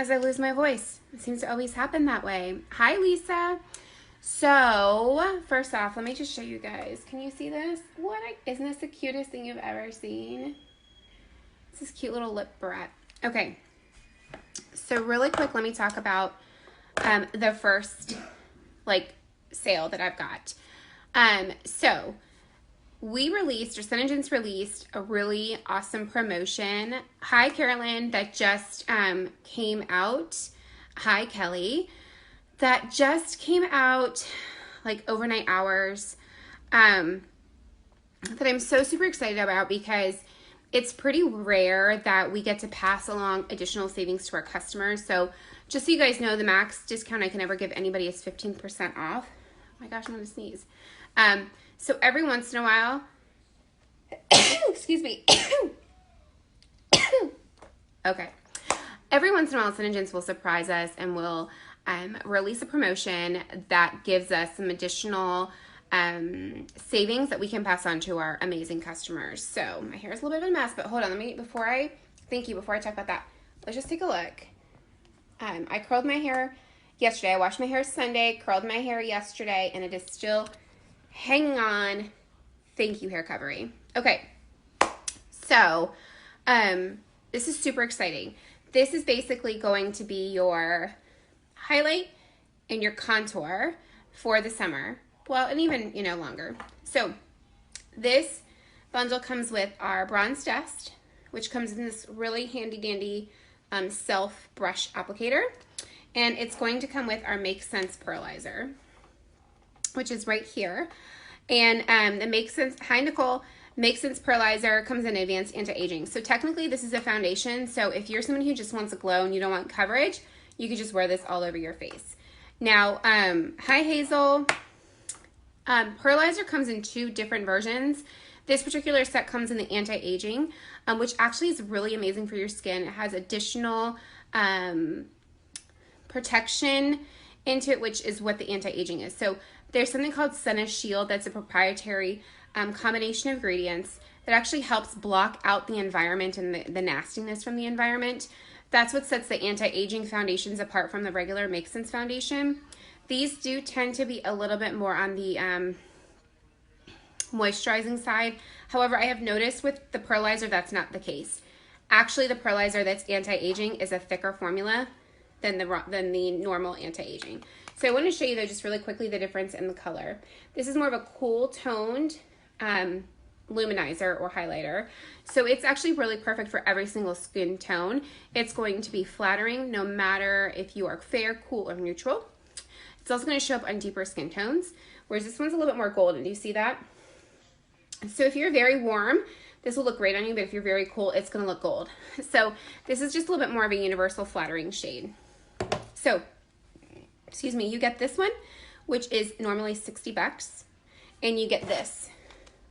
as I lose my voice. It seems to always happen that way. Hi, Lisa. So, first off, let me just show you guys. Can you see this? Isn't this the cutest thing you've ever seen? It's this cute little lip barrette. Okay. So, really quick, let me talk about the first, sale that I've got. So, SeneGence released a really awesome promotion. Hi, Carolyn, that just came out. Hi, Kelly. That just came out overnight hours that I'm so super excited about because it's pretty rare that we get to pass along additional savings to our customers. So just so you guys know, the max discount I can ever give anybody is 15% off. Oh my gosh, I'm going to sneeze. So every once in a while, excuse me. Okay. Every once in a while, SeneGence will surprise us and will release a promotion that gives us some additional savings that we can pass on to our amazing customers. So my hair is a little bit of a mess, but hold on, before I talk about that, let's just take a look. I curled my hair yesterday. I washed my hair Sunday, curled my hair yesterday, and it is still hanging on. Thank you, Hair Covery. Okay, so this is super exciting. This is basically going to be your highlight and your contour for the summer. Well, and even, longer. So this bundle comes with our Bronze Dust, which comes in this really handy dandy self brush applicator. And it's going to come with our Make Sense Pearlizer, which is right here. And the Make Sense, hi Nicole, Make Sense Pearlizer comes in advanced anti-aging. So technically this is a foundation. So if you're someone who just wants a glow and you don't want coverage, you could just wear this all over your face. Now, hi Hazel. Pearlizer comes in 2 different versions. This particular set comes in the anti-aging, which actually is really amazing for your skin. It has additional protection into it, which is what the anti-aging is. So there's something called Senna Shield that's a proprietary combination of ingredients that actually helps block out the environment and the nastiness from the environment. That's what sets the anti-aging foundations apart from the regular Make Sense foundation. These do tend to be a little bit more on the moisturizing side. However, I have noticed with the Pearlizer that's not the case. Actually, the Pearlizer that's anti-aging is a thicker formula than the normal anti-aging. So I want to show you though just really quickly the difference in the color. This is more of a cool toned luminizer or highlighter. So it's actually really perfect for every single skin tone. It's going to be flattering no matter if you are fair, cool, or neutral. It's also going to show up on deeper skin tones, whereas this one's a little bit more golden. Do you see that? So if you're very warm, this will look great on you, but if you're very cool, it's going to look gold. So this is just a little bit more of a universal flattering shade. So, excuse me, you get this one, which is normally $60, and you get this.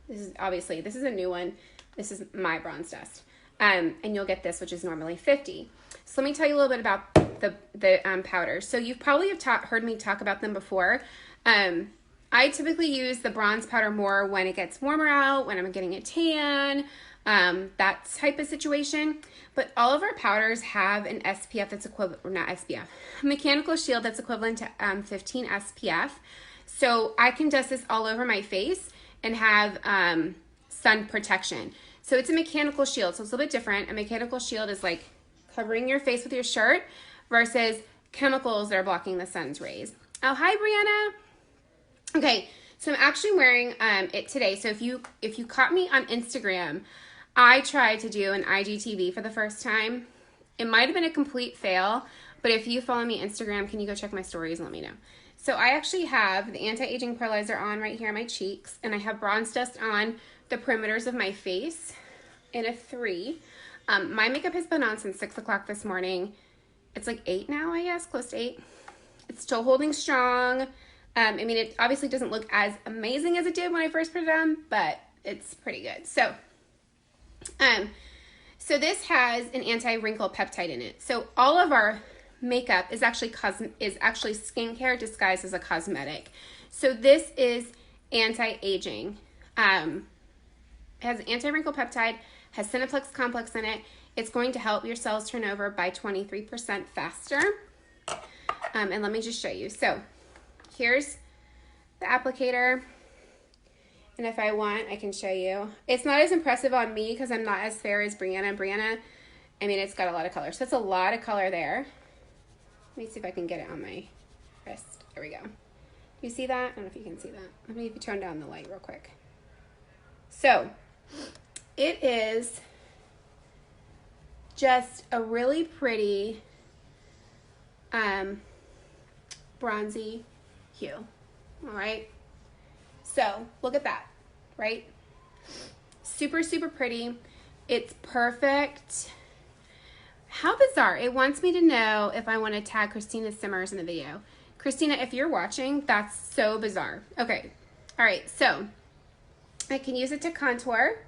This is a new one. This is my Bronze Dust. And you'll get this, which is normally $50. So let me tell you a little bit about the powders. So you probably have heard me talk about them before. I typically use the bronze powder more when it gets warmer out, when I'm getting a tan, that type of situation. But all of our powders have an SPF that's equivalent, or not SPF, a mechanical shield that's equivalent to 15 SPF. So I can dust this all over my face and have sun protection. So it's a mechanical shield, so it's a little bit different. A mechanical shield is like covering your face with your shirt versus chemicals that are blocking the sun's rays. Oh, hi, Brianna. Okay, so I'm actually wearing it today. So if you caught me on Instagram, I tried to do an IGTV for the first time. It might have been a complete fail, but if you follow me on Instagram, can you go check my stories and let me know? So I actually have the anti-aging pearlizer on right here on my cheeks, and I have Bronze Dust on the perimeters of my face in a 3. My makeup has been on since 6 o'clock this morning. It's like 8 now, I guess, close to 8. It's still holding strong. I mean, it obviously doesn't look as amazing as it did when I first put it on, but it's pretty good. So this has an anti-wrinkle peptide in it. So all of our makeup is actually skincare disguised as a cosmetic. So this is anti-aging. It has an anti-wrinkle peptide, has Cineplex complex in it, It's going to help your cells turn over by 23% faster. And let me just show you. So here's the applicator. And if I want, I can show you. It's not as impressive on me because I'm not as fair as Brianna. Brianna, I mean, it's got a lot of color. So it's a lot of color there. Let me see if I can get it on my wrist. There we go. You see that? I don't know if you can see that. Let me turn down the light real quick. So it is just a really pretty bronzy hue. All right. So look at that, right? Super, super pretty. It's perfect. How bizarre. It wants me to know if I want to tag Christina Simmers in the video. Christina, if you're watching, that's so bizarre. Okay. All right. So I can use it to contour.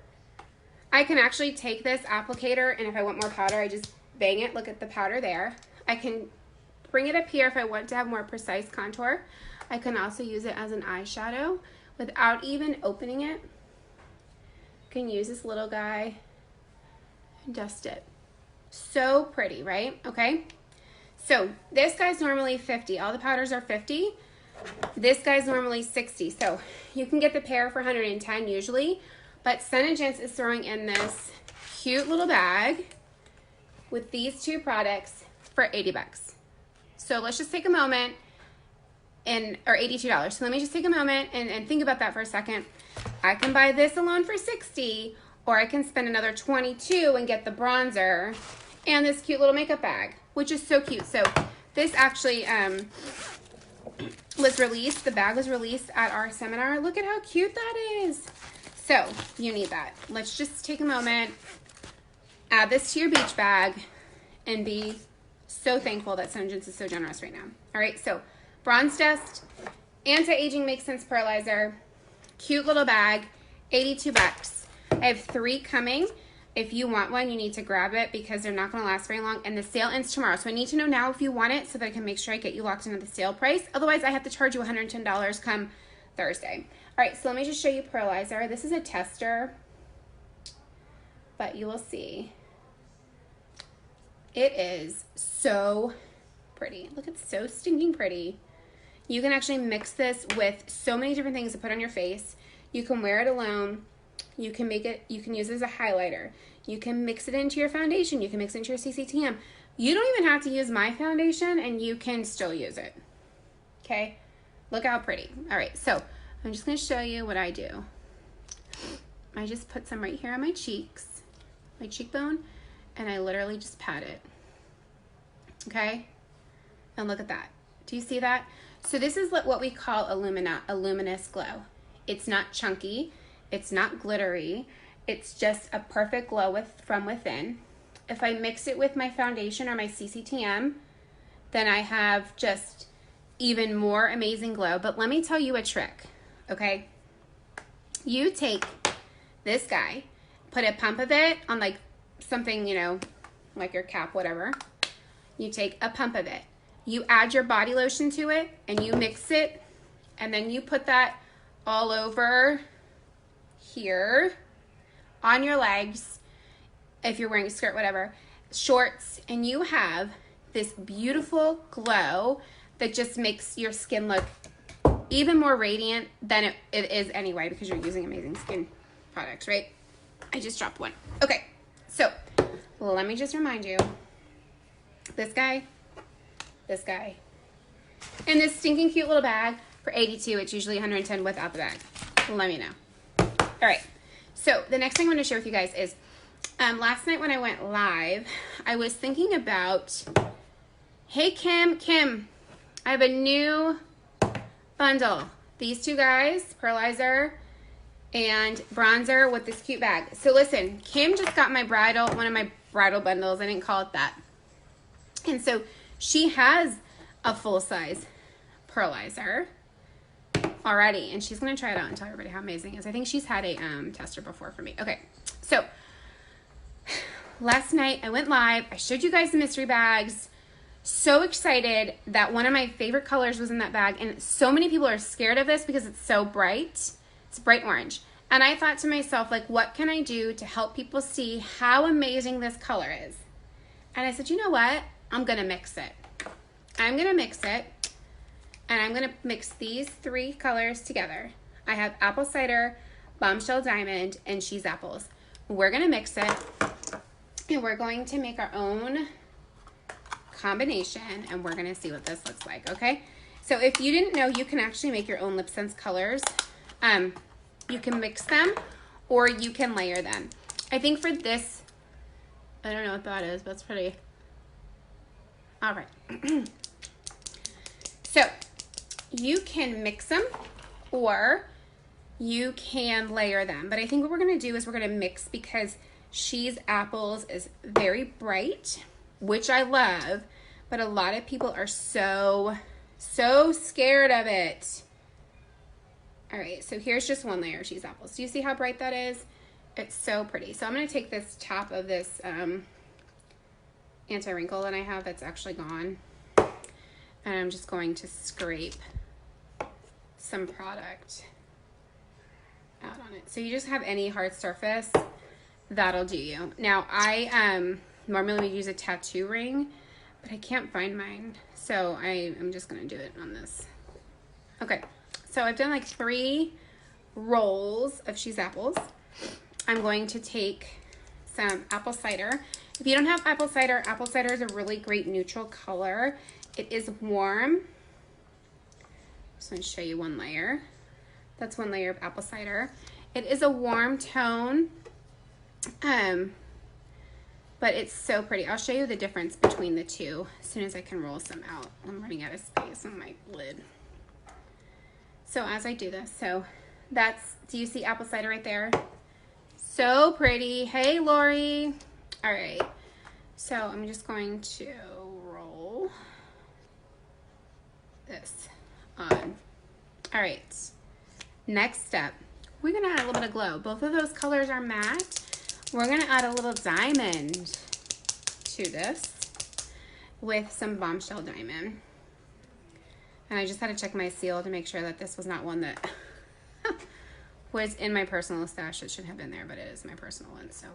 I can actually take this applicator, and if I want more powder, I just bang it. Look at the powder there. I can bring it up here if I want to have more precise contour. I can also use it as an eyeshadow without even opening it. I can use this little guy and dust it. So pretty, right? Okay. So this guy's normally 50. All the powders are 50. This guy's normally 60. So you can get the pair for 110 usually, but Senegence is throwing in this cute little bag with these two products for 80 bucks. So let's just take a moment or $82. So let me just take a moment and think about that for a second. I can buy this alone for 60, or I can spend another 22 and get the bronzer and this cute little makeup bag, which is so cute. So this actually was released, the bag was released at our seminar. Look at how cute that is. So you need that. Let's just take a moment, add this to your beach bag, and be so thankful that Senegence is so generous right now. All right, so Bronze Dust, Anti-Aging Makes Sense Pearlizer, cute little bag, 82 bucks. I have 3 coming. If you want one, you need to grab it because they're not going to last very long, and the sale ends tomorrow. So I need to know now if you want it so that I can make sure I get you locked into the sale price. Otherwise, I have to charge you $110 come Thursday. All right, so let me just show you Pearlizer. This is a tester, but you will see. It is so pretty. Look, it's so stinking pretty. You can actually mix this with so many different things to put on your face. You can wear it alone. You can make it, you can use it as a highlighter. You can mix it into your foundation. You can mix it into your CCTM. You don't even have to use my foundation and you can still use it. Okay? Look how pretty. All right, so I'm just going to show you what I do. I just put some right here on my cheeks, my cheekbone, and I literally just pat it. Okay? And look at that. Do you see that? So this is what we call a luminous glow. It's not chunky. It's not glittery. It's just a perfect glow from within. If I mix it with my foundation or my CCTM, then I have just even more amazing glow. But let me tell you a trick, okay? You take this guy, put a pump of it on like something, you know, like your cap, whatever. You take a pump of it. You add your body lotion to it and you mix it, and then you put that all over here on your legs, if you're wearing a skirt, whatever, shorts, and you have this beautiful glow that just makes your skin look even more radiant than it is anyway, because you're using amazing skin products, right? I just dropped one. Okay, so let me just remind you, this guy, and this stinking cute little bag for 82. It's usually 110 without the bag. Let me know. All right, so the next thing I want to share with you guys is last night when I went live, I was thinking about, hey Kim, I have a new bundle. These two guys, Pearlizer and Bronzer with this cute bag. So listen, Kim just got my one of my bridal bundles. I didn't call it that. And so she has a full-size Pearlizer already, and she's going to try it out and tell everybody how amazing it is. I think she's had a tester before for me. Okay, so last night I went live. I showed you guys the mystery bags. So excited that one of my favorite colors was in that bag, and so many people are scared of this because it's so bright. It's bright orange. And I thought to myself, like, what can I do to help people see how amazing this color is? And I said, you know what? I'm going to mix it. I'm going to mix it. And I'm going to mix these 3 colors together. I have apple cider, bombshell diamond, and cheese apples. We're going to mix it. And we're going to make our own combination. And we're going to see what this looks like, okay? So if you didn't know, you can actually make your own Lip Sense colors. You can mix them or you can layer them. I think for this, I don't know what that is, but it's pretty. All right. So you can mix them or you can layer them. But I think what we're going to do is we're going to mix because She's Apples is very bright, which I love, but a lot of people are so scared of it. All right, so here's just one layer of She's Apples. Do you see how bright that is? It's so pretty. So I'm going to take this top of this anti-wrinkle that I have that's actually gone, and I'm just going to scrape some product out on it. So you just have any hard surface, that'll do you. Now I normally would use a tattoo ring, but I can't find mine, so I am just going to do it on this. Okay, so I've done like 3 rolls of She's Apples. I'm going to take some apple cider. If you don't have apple cider is a really great neutral color. It is warm. Just going to show you one layer. That's one layer of apple cider. It is a warm tone, but it's so pretty. I'll show you the difference between the two as soon as I can roll some out. I'm running out of space on my lid. So as I do this, so that's, do you see apple cider right there? So pretty. Hey, Lori. All right. So I'm just going to roll this on. All right. Next step, we're going to add a little bit of glow. Both of those colors are matte. We're going to add a little diamond to this with some bombshell diamond. And I just had to check my seal to make sure that this was not one that was in my personal stash. It should have been there, but it is my personal one. So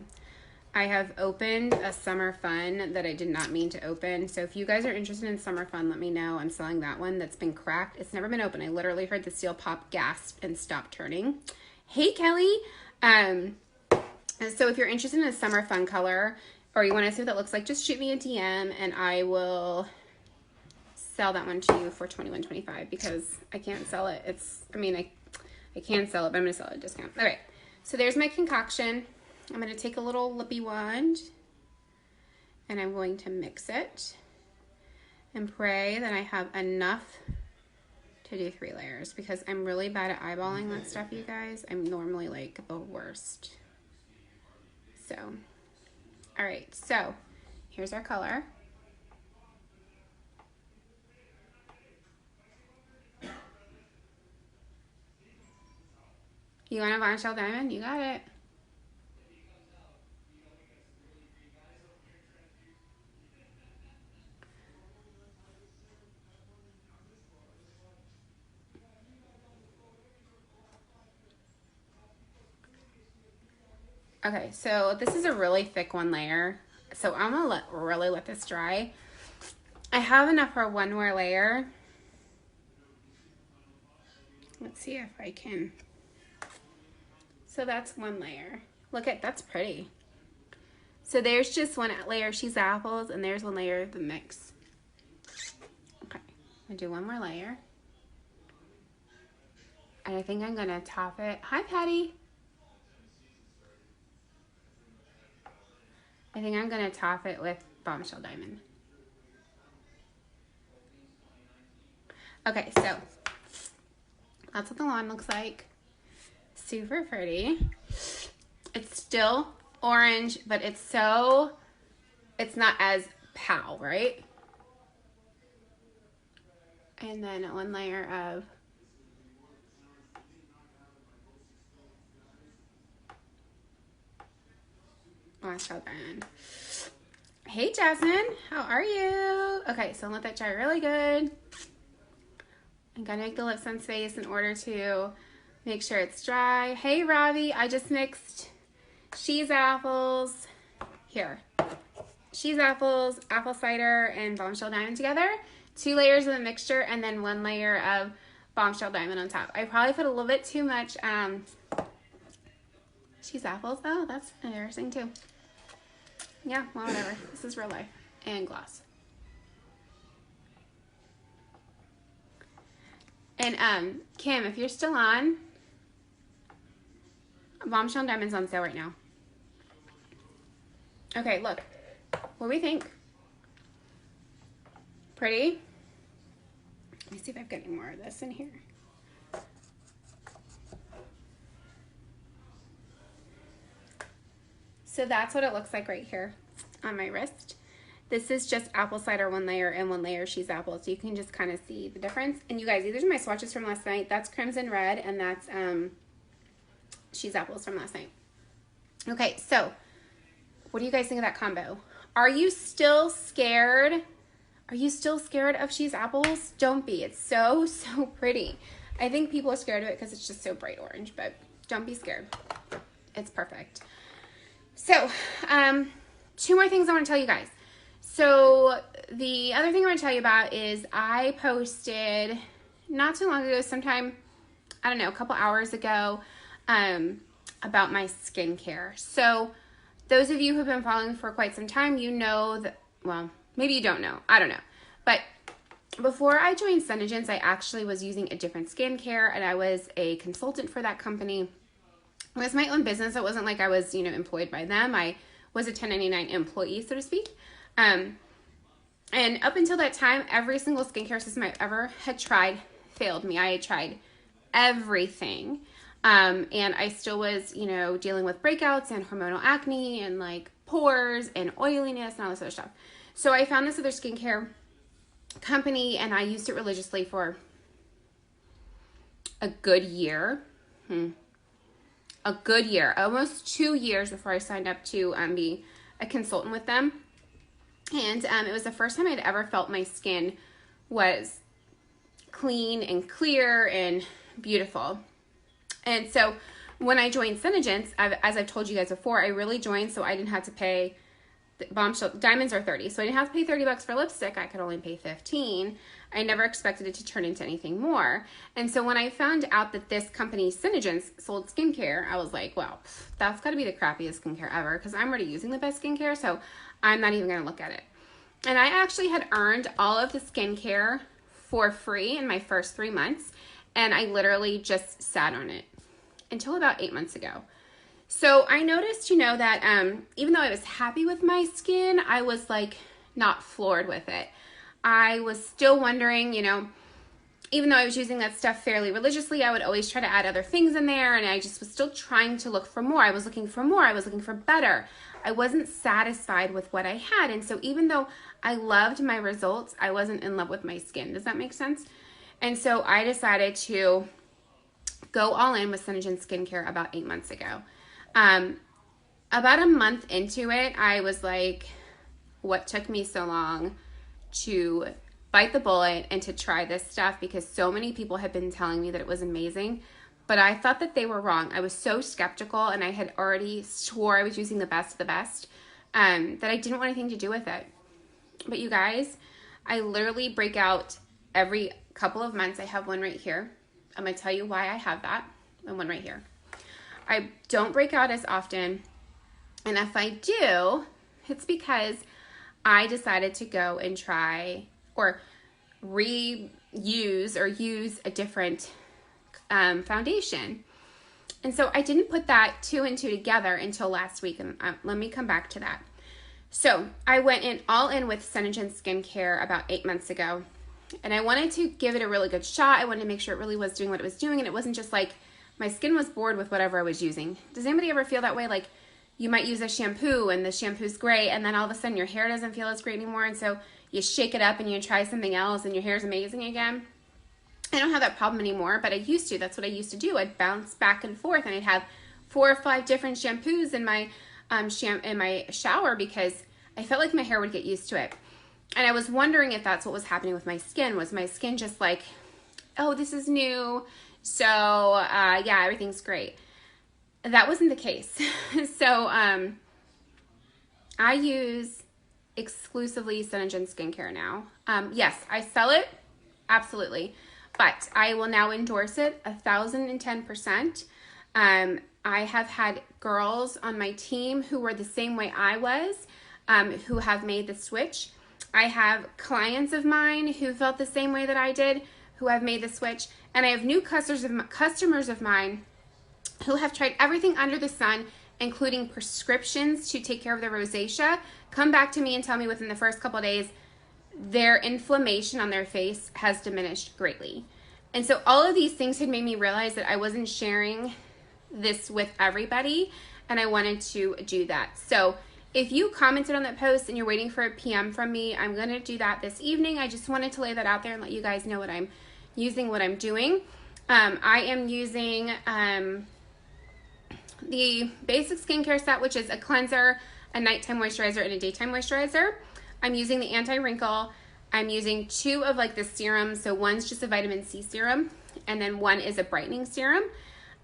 I have opened a Summer Fun that I did not mean to open. So if you guys are interested in Summer Fun, let me know. I'm selling that one that's been cracked. It's never been open. I literally heard the seal pop, gasped, and stopped turning. Hey, Kelly. So if you're interested in a Summer Fun color or you want to see what that looks like, just shoot me a DM and I will sell that one to you for $21.25 because I can't sell it. I can sell it, but I'm going to sell it at a discount. All right, so there's my concoction. I'm going to take a little lippy wand and I'm going to mix it and pray that I have enough to do 3 layers because I'm really bad at eyeballing that stuff, you guys. I'm normally like the worst. So, all right, so here's our color. You want a bombshell diamond? You got it. Okay, so this is a really thick one layer. So I'm gonna really let this dry. I have enough for one more layer. Let's see if I can. So that's one layer. Look at, that's pretty. So there's just one layer of She's Apples and there's one layer of the mix. Okay, I'm gonna do one more layer. And I think I'm gonna top it. Hi, Patty. I think I'm gonna top it with bombshell diamond. Okay, so that's what the lawn looks like. Super pretty. It's still orange, but it's not as pale, right? And then one layer of bombshell diamond. Hey, Jasmine, how are you? Okay, so let that dry really good. I'm gonna make the Lip Sense face in order to Make sure it's dry. Hey, Ravi, I just mixed She's apples. Here. She's apples, apple cider, and Bombshell Diamond together. 2 layers of the mixture, and then 1 layer of Bombshell Diamond on top. I probably put a little bit too much She's apples. Oh, that's embarrassing too. Yeah, well, whatever. This is real life. And gloss. And Kim, if you're still on, Bombshell Diamond's on sale right now. Okay, look. What do we think? Pretty? Let me see if I've got any more of this in here. So that's what it looks like right here on my wrist. This is just apple cider 1 layer and 1 layer She's apple. So you can just kind of see the difference. And you guys, these are my swatches from last night. That's Crimson Red, and that's She's apples from last night. Okay, so what do you guys think of that combo? Are you still scared? Are you still scared of She's apples? Don't be. It's so, so pretty. I think people are scared of it because it's just so bright orange, but don't be scared. It's perfect. So, 2 more things I want to tell you guys. So, the other thing I want to tell you about is I posted not too long ago, sometime, I don't know, a couple hours ago, about my skincare. So, those of you who have been following for quite some time, you know that, well, maybe you don't know. I don't know. But before I joined SeneGence, I actually was using a different skincare, and I was a consultant for that company. It was my own business. It wasn't like I was, employed by them. I was a 1099 employee, so to speak. And up until that time, every single skincare system I ever had tried failed me. I had tried everything. And I still was, dealing with breakouts and hormonal acne and like pores and oiliness and all this other stuff. So I found this other skincare company, and I used it religiously for a good year. A good year, almost 2 years before I signed up to be a consultant with them. And it was the first time I'd ever felt my skin was clean and clear and beautiful. And so when I joined SeneGence, as I've told you guys before, I really joined so I didn't have to pay. Bombshell Diamonds are $30, so I didn't have to pay $30 for lipstick. I could only pay $15. I never expected it to turn into anything more. And so when I found out that this company, SeneGence, sold skincare, I was like, well, that's got to be the crappiest skincare ever, because I'm already using the best skincare, so I'm not even going to look at it. And I actually had earned all of the skincare for free in my first 3 months, and I literally just sat on it until about 8 months ago. So I noticed, that even though I was happy with my skin, I was like not floored with it. I was still wondering, even though I was using that stuff fairly religiously, I would always try to add other things in there, and I just was still trying to look for more. I was looking for more. I was looking for better. I wasn't satisfied with what I had. And so even though I loved my results, I wasn't in love with my skin. Does that make sense? And so I decided to go all in with SeneGence Skincare about 8 months ago. About a month into it, I was like, what took me so long to bite the bullet and to try this stuff, because so many people had been telling me that it was amazing, but I thought that they were wrong. I was so skeptical, and I had already swore I was using the best of the best, that I didn't want anything to do with it. But you guys, I literally break out every couple of months. I have one right here. I'm going to tell you why I have that, and one right here. I don't break out as often, and if I do, it's because I decided to go and try or reuse or use a different foundation. And so I didn't put that 2 and 2 together until last week, and let me come back to that. So I went in all in with SeneGence Skincare about 8 months ago, and I wanted to give it a really good shot. I wanted to make sure it really was doing what it was doing, and it wasn't just like my skin was bored with whatever I was using. Does anybody ever feel that way? Like you might use a shampoo and the shampoo's great, and then all of a sudden your hair doesn't feel as great anymore, and so you shake it up and you try something else and your hair's amazing again. I don't have that problem anymore, but I used to. That's what I used to do. I'd bounce back and forth, and I'd have 4 or 5 different shampoos in my in my shower because I felt like my hair would get used to it. And I was wondering if that's what was happening with my skin. Was my skin just like, oh, this is new, So, yeah, everything's great. That wasn't the case. So, I use exclusively Synergen skincare now. Yes, I sell it, absolutely, but I will now endorse it 1,010%. I have had girls on my team who were the same way I was, who have made the switch. I have clients of mine who felt the same way that I did, who have made the switch, and I have new customers of mine who have tried everything under the sun, including prescriptions to take care of their rosacea, come back to me and tell me within the first couple of days their inflammation on their face has diminished greatly. And so all of these things had made me realize that I wasn't sharing this with everybody, and I wanted to do that. So if you commented on that post and you're waiting for a PM from me, I'm going to do that this evening. I just wanted to lay that out there and let you guys know what I'm using, what I'm doing. I am using the basic skincare set, which is a cleanser, a nighttime moisturizer, and a daytime moisturizer. I'm using the anti-wrinkle. I'm using 2 of like the serums. So one's just a vitamin C serum, and then one is a brightening serum.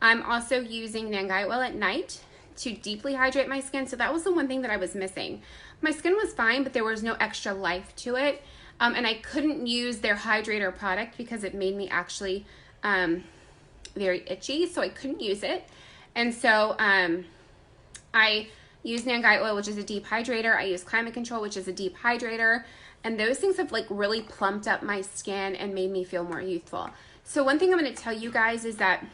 I'm also using Nangai oil at night to deeply hydrate my skin. So that was the one thing that I was missing. My skin was fine, but there was no extra life to it. And I couldn't use their hydrator product because it made me actually very itchy. So I couldn't use it. And so I use Nangai oil, which is a deep hydrator. I use Climate Control, which is a deep hydrator. And those things have like really plumped up my skin and made me feel more youthful. So one thing I'm going to tell you guys is that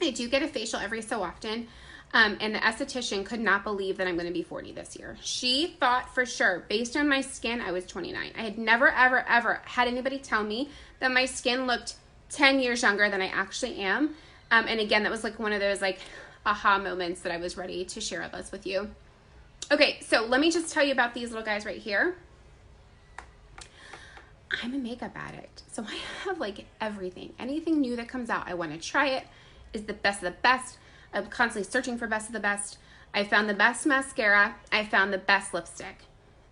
I do get a facial every so often. And the esthetician could not believe that I'm going to be 40 this year. She thought for sure, based on my skin, I was 29. I had never, ever, ever had anybody tell me that my skin looked 10 years younger than I actually am. And again, that was like one of those like aha moments that I was ready to share this with you. Okay, so let me just tell you about these little guys right here. I'm a makeup addict, so I have like everything. Anything new that comes out, I want to try it. Is the best of the best. I'm constantly searching for best of the best. I found the best mascara. I found the best lipstick.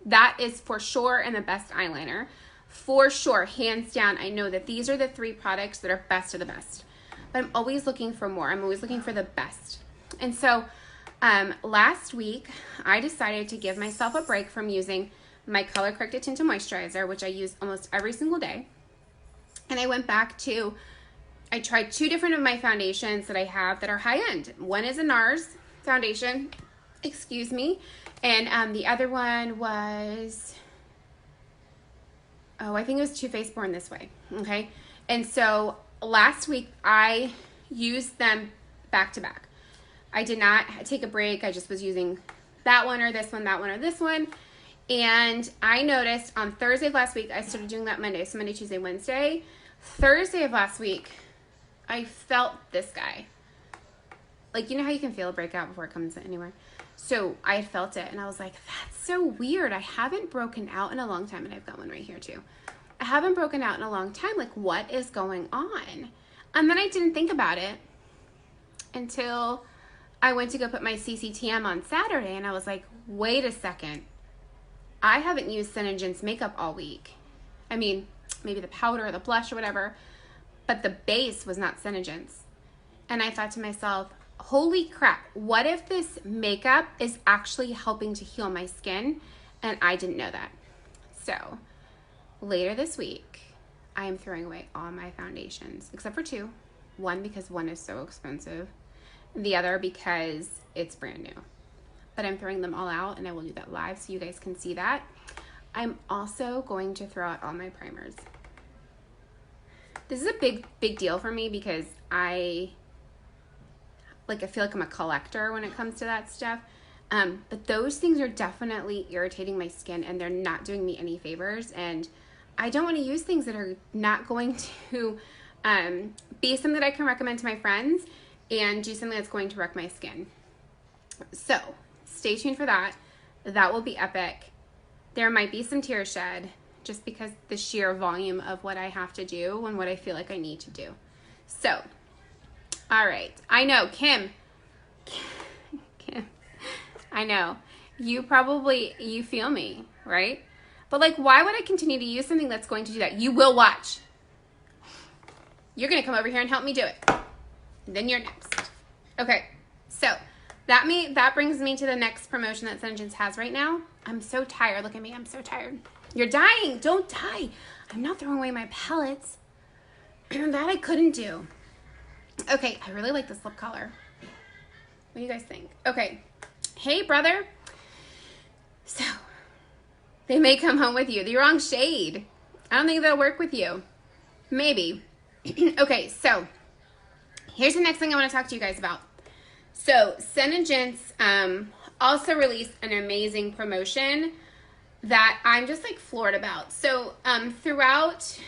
That is for sure, and the best eyeliner. For sure, hands down, I know that these are the 3 products that are best of the best. But I'm always looking for more. I'm always looking for the best. And so last week, I decided to give myself a break from using my Color Corrected Tinted Moisturizer, which I use almost every single day. And I went back to, I tried 2 different of my foundations that I have that are high-end. One is a NARS foundation, excuse me. And the other one was, I think it was Too Faced Born This Way, okay? And so last week, I used them back to back. I did not take a break. I just was using that one or this one, that one or this one. And I noticed on Thursday of last week, I started doing that Monday. So Monday, Tuesday, Wednesday. Thursday of last week, I felt this guy. Like, you know how you can feel a breakout before it comes anywhere? So I had felt it, and I was like, that's so weird. I haven't broken out in a long time, and I've got one right here too. I haven't broken out in a long time. Like, what is going on? And then I didn't think about it until I went to go put my CCTM on Saturday, and I was like, wait a second. I haven't used Synergen's makeup all week. I mean, maybe the powder or the blush or whatever, but the base was not Synergen's. And I thought to myself, holy crap, what if this makeup is actually helping to heal my skin? And I didn't know that. So later this week, I am throwing away all my foundations, except for 2. One, because one is so expensive. The other, because it's brand new. But I'm throwing them all out, and I will do that live so you guys can see that. I'm also going to throw out all my primers. This is a big deal for me because I feel like I'm a collector when it comes to that stuff. But those things are definitely irritating my skin, and they're not doing me any favors. And I don't want to use things that are not going to be something that I can recommend to my friends and do something that's going to wreck my skin. So stay tuned for that. That will be epic. There might be some tears shed just because the sheer volume of what I have to do and what I feel like I need to do. So, all right. I know, Kim, I know. You feel me, right? But like, why would I continue to use something that's going to do that? You will watch. You're going to come over here and help me do it. And then you're next. Okay, so that brings me to the next promotion that SeneGence has right now. I'm so tired. Look at me. I'm so tired. You're dying. Don't die. I'm not throwing away my pellets. That I couldn't do. Okay, I really like this lip color. What do you guys think? Okay. Hey, brother. So, they may come home with you. The wrong shade. I don't think they'll work with you. Maybe. Okay, so here's the next thing I want to talk to you guys about. So, SeneGence also released an amazing promotion that I'm just like floored about. So, throughout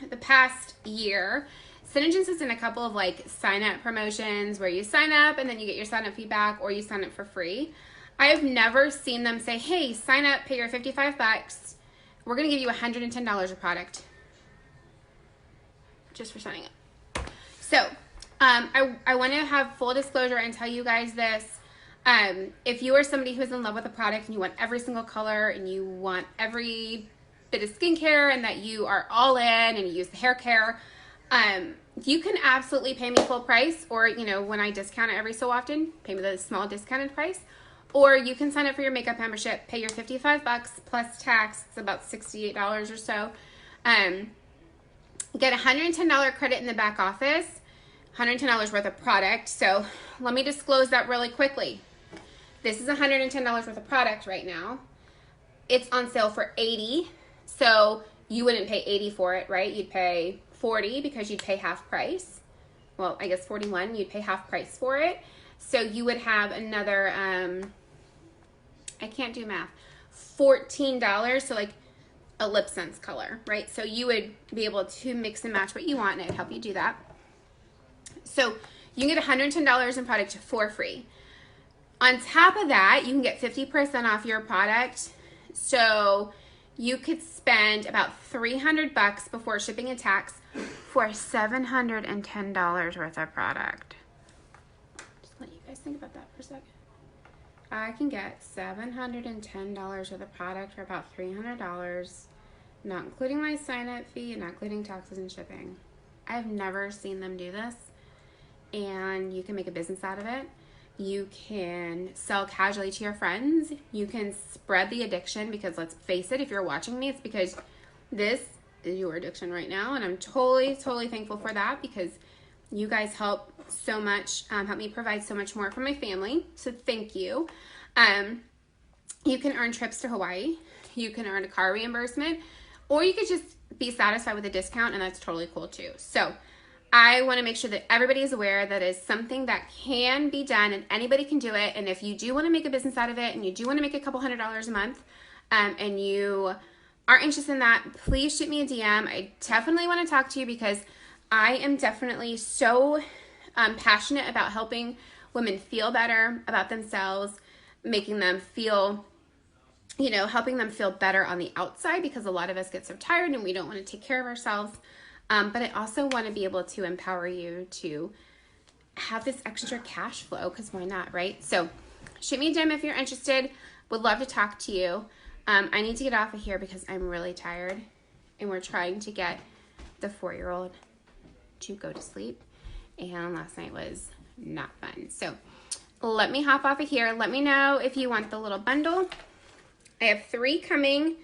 the past year, SeneGence is in a couple of like sign up promotions where you sign up and then you get your sign up feedback, or you sign up for free. I have never seen them say, hey, sign up, pay your $55. We're going to give you $110 of product just for signing up. So I want to have full disclosure and tell you guys this. If you are somebody who's in love with a product and you want every single color and you want every bit of skincare and that you are all in and you use the hair care, you can absolutely pay me full price, or, you know, when I discount it every so often, pay me the small discounted price. Or you can sign up for your makeup membership, pay your $55 plus tax, it's about $68 or so. Get $110 credit in the back office, $110 worth of product. So let me disclose that really quickly. This is $110 worth of product right now. It's on sale for $80. So you wouldn't pay $80 for it, right? You'd pay $40 because you'd pay half price. Well, I guess $41, you'd pay half price for it. So you would have another, I can't do math, $14, so like a Lip Sense color, right? So you would be able to mix and match what you want, and it'd help you do that. So you can get $110 in product for free. On top of that, you can get 50% off your product. So you could spend about $300 before shipping and tax for $710 worth of product. Just let you guys think about that for a second. I can get $710 worth of product for about $300, not including my sign-up fee and not including taxes and shipping. I've never seen them do this, and you can make a business out of it. You can sell casually to your friends. You can spread the addiction, because let's face it, if you're watching me, it's because this is your addiction right now, and I'm totally thankful for that, because you guys help so much, help me provide so much more for my family, so thank you. You can earn trips to Hawaii. You can earn a car reimbursement, or you could just be satisfied with a discount, and that's totally cool too. So I want to make sure that everybody is aware that it's something that can be done, and anybody can do it. And if you do want to make a business out of it, and you do want to make a couple $100s a month, and you are interested in that, please shoot me a DM. I definitely want to talk to you, because I am definitely so passionate about helping women feel better about themselves, making them feel, you know, helping them feel better on the outside, because a lot of us get so tired and we don't want to take care of ourselves. But I also want to be able to empower you to have this extra cash flow, because why not, right? So shoot me a DM if you're interested. Would love to talk to you. I need to get off of here because I'm really tired, and we're trying to get the 4-year-old to go to sleep, and last night was not fun. So let me hop off of here. Let me know if you want the little bundle. I have 3 coming.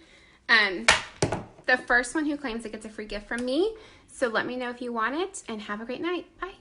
The first one who claims it gets a free gift from me. So let me know if you want it, and have a great night. Bye.